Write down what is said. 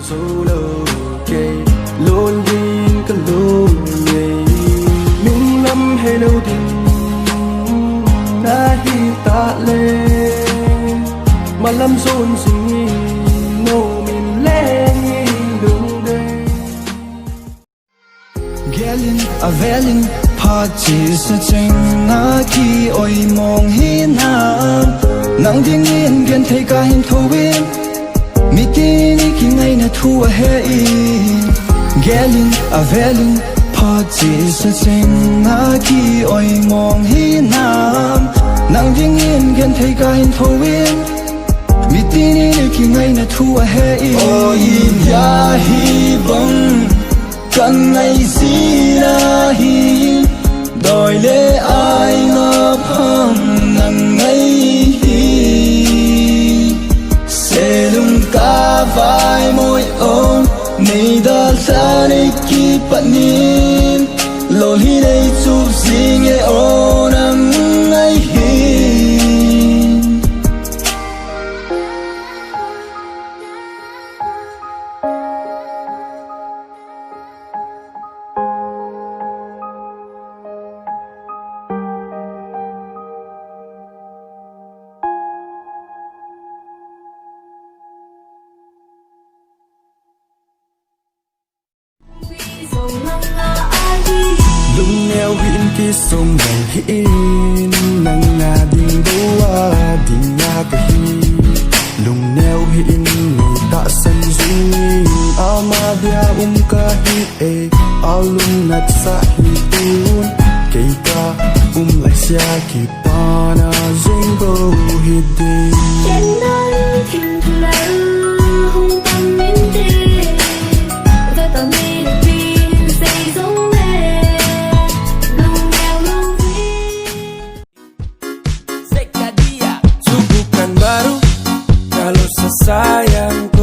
solo ke lon din ka lo ye min lam hello din na hi ta le malam zon sing no min le lung de gelin a velin party sa ching na ki oi mong hi na nang ding in gen thei ka hin thowin mi ti ni ki ngai na thu a he in gelin a velin party sa ching na ki oi mong hi na nang ding in gen thei ka hin thowin mi ti ni ki ngai na thu a he in o in ya hi bang kan ngai si na hi đòi lẽ ai ngập hầm nặng ngay sẽ lung cá vai môi ôm này đã xa này khi bạn nhìn lối hi đây chụp gì nghe ô nắng ngay lung neo hin ki sông dòng hin nang nga ding doa ding nga ka hi lung neo hin người ta san dung ama dia ka hi e alung nat sa hi tun kei ka lai sia ki pa na zing bo hi de chen nang kim tu la hong tam min de ta ta mi baru kalau sesayang